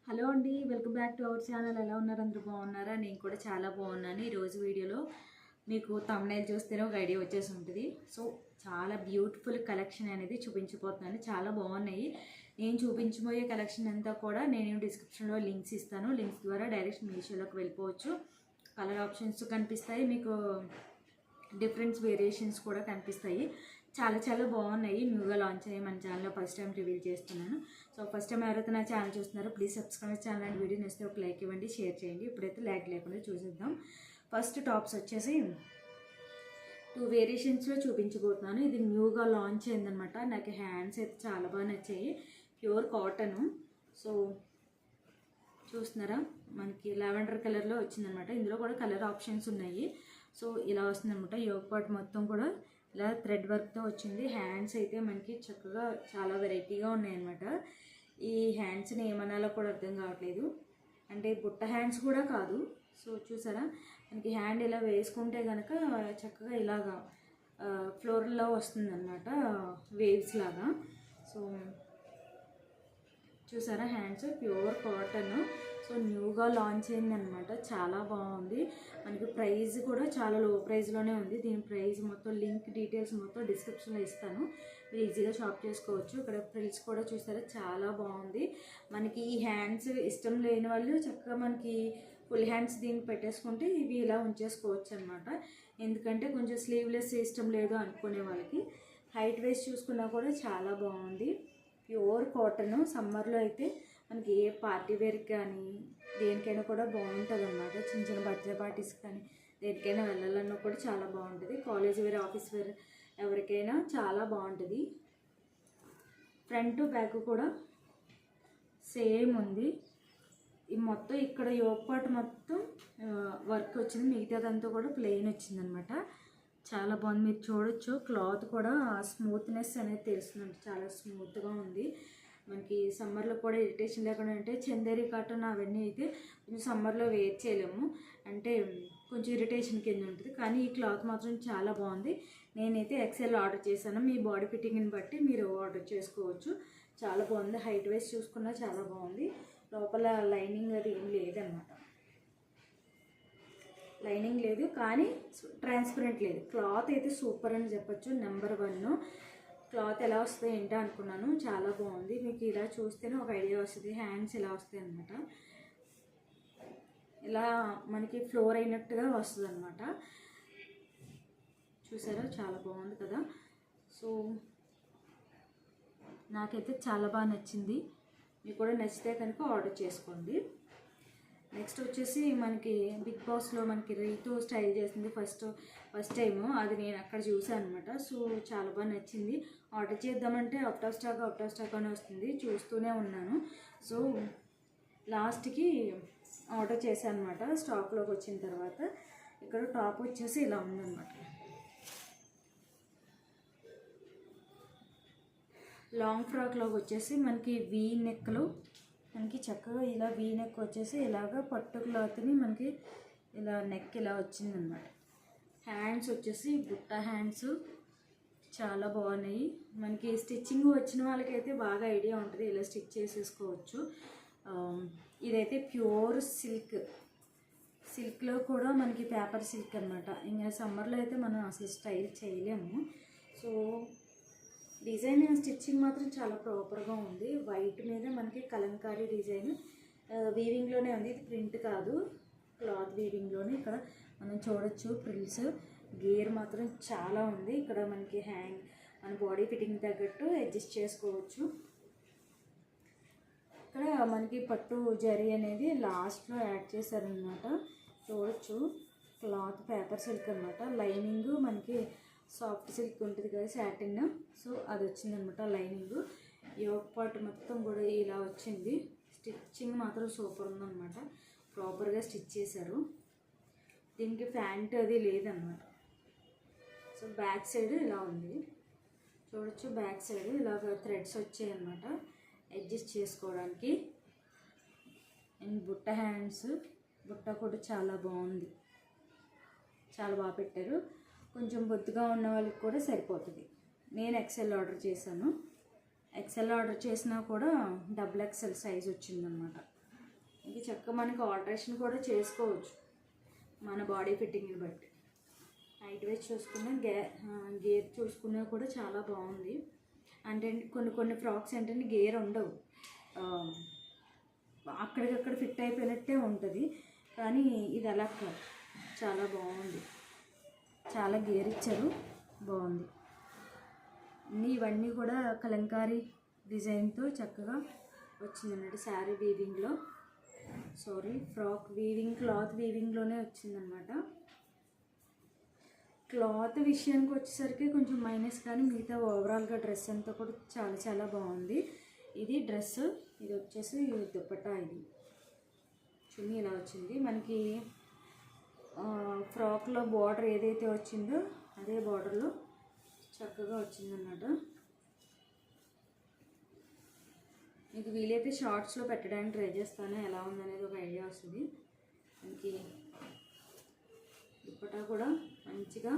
Hello అండి, welcome back to our channel. ఎలా ఉన్నారు? అందరూ బాగున్నారా? నేను కూడా చాలా బాగున్నాను. ఈరోజు వీడియోలో మీకు థంబ్నెయిల్ చూస్తేనే ఒక ఐడియా వచ్చేసి ఉంటుంది. సో చాలా బ్యూటిఫుల్ కలెక్షన్ అనేది చూపించబోతున్నాను. చాలా బాగున్నాయి. నేను చూపించబోయే కలెక్షన్ అంతా కూడా నేను డిస్క్రిప్షన్లో లింక్స్ ఇస్తాను. లింక్స్ ద్వారా డైరెక్ట్ మీషోలోకి వెళ్ళిపోవచ్చు. కలర్ ఆప్షన్స్ కనిపిస్తాయి, మీకు డిఫరెంట్ వేరియేషన్స్ కూడా కనిపిస్తాయి. చాలా చాలా బాగున్నాయి. న్యూగా లాంచ్ అయ్యి మన ఛానల్లో ఫస్ట్ టైం రివీల్ చేస్తున్నాను. సో ఫస్ట్ టైం ఎవరైతే నా ఛానల్ చూస్తున్నారో please subscribe channel and video నచ్చితే ఒక లైక్ ఇవ్వండి, షేర్ చేయండి. ఇప్పుడైతే లైక్ లేకుండా చూసేద్దాం. ఫస్ట్ టాప్స్ వచ్చేసి 2 వేరియేషన్స్లో చూపించబోతున్నాను. ఇది న్యూగా లాంచ్ అయిందనమాట. నాకు హ్యాండ్స్ అయితే చాలా బాగా నచ్చాయి. Pure cotton. సో చూస్తున్నారా, మనకి లావెండర్ కలర్లో వచ్చిందనమాట. ఇందులో కూడా కలర్ ఆప్షన్స్ ఉన్నాయి. సో ఇలా వస్తుందనమాట. యోగ్ పార్ట్ మొత్తం కూడా ఇలా థ్రెడ్ వర్క్తో వచ్చింది. హ్యాండ్స్ అయితే మనకి చక్కగా చాలా వెరైటీగా ఉన్నాయన్నమాట. ఈ హ్యాండ్స్ని ఏమనాలో కూడా అర్థం కావట్లేదు. అంటే బుట్ట హ్యాండ్స్ కూడా కాదు. సో చూసారా, మనకి హ్యాండ్ ఇలా వేసుకుంటే కనుక చక్కగా ఇలాగా ఫ్లోరల్లో వస్తుందన్నమాట, వేవ్స్ లాగా. సో చూసారా, హ్యాండ్స్ ప్యూర్ కాటన్. సో న్యూగా లాంచ్ అయిందనమాట. చాలా బాగుంది. మనకి ప్రైస్ కూడా చాలా లో ప్రైస్లోనే ఉంది. దీని ప్రైస్ మొత్తం లింక్ డీటెయిల్స్ మొత్తం డిస్క్రిప్షన్లో ఇస్తాను. మీరు ఈజీగా షాప్ చేసుకోవచ్చు. ఇక్కడ ఫ్రిల్స్ కూడా చూసారా, చాలా బాగుంది. మనకి ఈ హ్యాండ్స్ ఇష్టం లేని వాళ్ళు చక్కగా మనకి ఫుల్ హ్యాండ్స్ దీన్ని పెట్టేసుకుంటే ఇవి ఇలా ఉంచేసుకోవచ్చు అనమాట. ఎందుకంటే కొంచెం స్లీవ్లెస్ ఇష్టం లేదు అనుకునే వాళ్ళకి. హైట్ వేస్ట్ చూసుకున్నా కూడా చాలా బాగుంది. Pure cotton. సమ్మర్లో అయితే మనకి ఏ పార్టీ వేర్కి కానీ దేనికైనా కూడా బాగుంటుంది అన్నమాట. చిన్న చిన్న బర్త్డే పార్టీస్ కానీ దేనికైనా వెళ్ళాలన్నా కూడా చాలా బాగుంటుంది. కాలేజ్ వేర్, ఆఫీస్ వేర్ ఎవరికైనా చాలా బాగుంటుంది. ఫ్రంట్ బ్యాక్ కూడా సేమ్ ఉంది. ఈ మొత్తం ఇక్కడ యోగ్ పార్ట్ మొత్తం వర్క్ వచ్చింది, మిగతాదంతా కూడా ప్లెయిన్ వచ్చిందనమాట. చాలా బాగుంది. మీరు చూడొచ్చు, క్లాత్ కూడా స్మూత్నెస్ అనేది తెలుస్తుందండి. చాలా స్మూత్గా ఉంది. మనకి సమ్మర్లో కూడా ఇరిటేషన్ లేకుండా, అంటే చందేరి కాటన్ అవన్నీ అయితే కొంచెం సమ్మర్లో వేర్ చేయలేము, అంటే కొంచెం ఇరిటేషన్ కింద ఉంటుంది. కానీ ఈ క్లాత్ మాత్రం చాలా బాగుంది. నేనైతే ఎక్సెల్ ఆర్డర్ చేశాను. మీ బాడీ ఫిట్టింగ్ని బట్టి మీరు ఆర్డర్ చేసుకోవచ్చు. చాలా బాగుంది. హైట్ వేస్ట్ చూసుకున్నా చాలా బాగుంది. లోపల లైనింగ్ అది ఏం లేదన్నమాట. లైనింగ్ లేదు, కానీ ట్రాన్స్పరెంట్ లేదు. క్లాత్ అయితే సూపర్ అని చెప్పచ్చు. నెంబర్ 1. క్లాత్ ఎలా వస్తుంది ఏంటో అనుకున్నాను. చాలా బాగుంది. మీకు ఇలా చూస్తేనే ఒక ఐడియా వస్తుంది. హ్యాండ్స్ ఇలా వస్తాయి అన్నమాట. ఇలా మనకి ఫ్లోర్ అయినట్టుగా వస్తుంది అన్నమాట. చూసారా, చాలా బాగుంది కదా. సో నాకైతే చాలా బాగా నచ్చింది. మీకు కూడా నచ్చితే కనుక ఆర్డర్ చేసుకోండి. నెక్స్ట్ వచ్చేసి మనకి బిగ్ బాస్లో మనకి రీతు స్టైల్ చేసింది ఫస్ట్ టైము. అది నేను అక్కడ చూసాను అనమాట. సో చాలా బాగా నచ్చింది. ఆర్డర్ చేద్దామంటే అవుట్ ఆఫ్ స్టాక్ అని వస్తుంది. చూస్తూనే ఉన్నాను. సో లాస్ట్కి ఆర్డర్ చేశాను అనమాట. స్టాక్లోకి వచ్చిన తర్వాత ఇక్కడ టాప్ వచ్చేసి ఇలా ఉందన్నమాట. లాంగ్ ఫ్రాక్లోకి వచ్చేసి మనకి వీ నెక్లో మనకి చక్కగా ఇలా వీ నెక్ వచ్చేసి ఇలాగ పట్టు క్లాత్ని మనకి ఇలా నెక్ ఇలా వచ్చిందనమాట. హ్యాండ్స్ వచ్చేసి బుట్ట హ్యాండ్స్ చాలా బాగున్నాయి. మనకి స్టిచ్చింగ్ వచ్చిన వాళ్ళకైతే బాగా ఐడియా ఉంటుంది, ఇలా స్టిచ్ చేసేసుకోవచ్చు. ఇదైతే ప్యూర్ సిల్క్లో కూడా మనకి పేపర్ సిల్క్ అనమాట. ఇంకా సమ్మర్లో అయితే మనం అసలు స్టైల్ చేయలేము. సో డిజైన్ స్టిచ్చింగ్ మాత్రం చాలా ప్రాపర్గా ఉంది. వైట్ మీద మనకి కలంకారీ డిజైన్ వీవింగ్లోనే ఉంది. ఇది ప్రింట్ కాదు, క్లాత్ వీవింగ్లోనే. ఇక్కడ మనం చూడొచ్చు ఫ్రిల్స్. గేర్ మాత్రం చాలా ఉంది. ఇక్కడ మనకి మన బాడీ ఫిట్టింగ్ తగ్గట్టు అడ్జస్ట్ చేసుకోవచ్చు. ఇక్కడ మనకి పట్టు జరీ అనేది లాస్ట్లో యాడ్ చేశారనమాట. చూడొచ్చు, క్లాత్ పేపర్ సిల్క్ అనమాట. లైనింగ్ మనకి సాఫ్ట్ సిల్క్ ఉంటుంది కదా, సాటిన్. సో అది వచ్చిందనమాట లైనింగ్. యోగ్ పార్ట్ మొత్తం కూడా ఇలా వచ్చింది. స్టిచ్చింగ్ మాత్రం సూపర్ ఉందన్నమాట. ప్రాపర్గా స్టిచ్ చేశారు. దీనికి ప్యాంట్ అది లేదన్నమాట. సో బ్యాక్ సైడ్ ఇలా ఉంది. చూడొచ్చు, బ్యాక్ సైడ్ ఇలాగ థ్రెడ్స్ వచ్చాయి అన్నమాట అడ్జస్ట్ చేసుకోవడానికి. అండ్ బుట్ట హ్యాండ్స్, బుట్ట కూడా చాలా బాగుంది. చాలా బాగా పెట్టారు. కొంచెం బొద్దుగా ఉన్న వాళ్ళకి కూడా సరిపోతుంది. నేను ఎక్సెల్ ఆర్డర్ చేశాను. ఎక్సెల్ ఆర్డర్ చేసినా కూడా XXL సైజ్ వచ్చిందనమాట. ఇది చక్కగా మనకి ఆల్టరేషన్ కూడా చేసుకోవచ్చు మన బాడీ ఫిట్టింగ్ని బట్టి. హైట్ వేసి చూసుకున్న గేర్ చూసుకున్నా కూడా చాలా బాగుంది. అంటే కొన్ని ఫ్రాక్స్ ఏంటంటే గేర్ ఉండవు, అక్కడికక్కడ ఫిట్ అయిపోయినట్టే ఉంటుంది. కానీ ఇది అలా కాదు, చాలా బాగుంది, చాలా గేర్ ఇచ్చారు, బాగుంది. ఇవన్నీ కూడా కలంకారీ డిజైన్తో చక్కగా వచ్చిందన్నమాట. శారీ వీవింగ్లో, ఫ్రాక్ వీవింగ్, క్లాత్ వీవింగ్లోనే వచ్చిందనమాట. క్లాత్ విషయానికి వచ్చేసరికి కొంచెం మైనస్, కానీ మిగతా ఓవరాల్గా డ్రెస్ అంతా కూడా చాలా చాలా బాగుంది. ఇది డ్రెస్, ఇది వచ్చేసి దుపట్టా. ఇది చున్నీ ఇలా వచ్చింది మనకి. ఫ్రాక్లో బార్డర్ ఏదైతే వచ్చిందో అదే బార్డర్లో చక్కగా వచ్చిందన్నమాట. మీకు వీలైతే షార్ట్స్లో పెట్టడానికి ట్రై చేస్తాను, ఎలా ఉందనేది ఒక ఐడియా వస్తుంది. మనకి దుపట్టా కూడా మంచిగా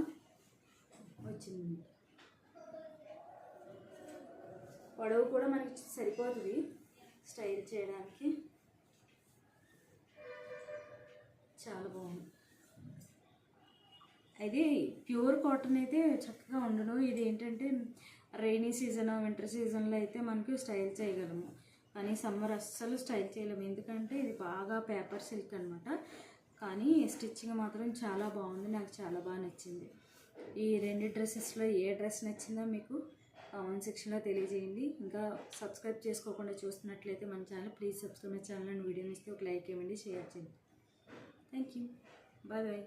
వచ్చింది. పొడవు కూడా మనకి సరిపోతుంది స్టైల్ చేయడానికి, చాలా బాగుంది. ఇది ప్యూర్ కాటన్ అయితే చక్కగా ఉండను. ఇది ఏంటంటే రైనీ సీజన్, వింటర్ సీజన్లో అయితే మనకి స్టైల్ చేయగలము, కానీ సమ్మర్ అస్సలు స్టైల్ చేయలేము, ఎందుకంటే ఇది బాగా పేపర్ సిల్క్ అనమాట. కానీ స్టిచ్చింగ్ మాత్రం చాలా బాగుంది, నాకు చాలా బాగా నచ్చింది. ఈ 2 డ్రెస్సెస్లో ఏ డ్రెస్ నచ్చిందో మీకు కామెంట్ సెక్షన్లో తెలియజేయండి. ఇంకా సబ్స్క్రైబ్ చేసుకోకుండా చూస్తున్నట్లయితే మన channel please subscribe my channel and వీడియోని ఇస్తే ఒక లైక్ ఇవ్వండి, షేర్ చేయండి. Thank you, bye bye.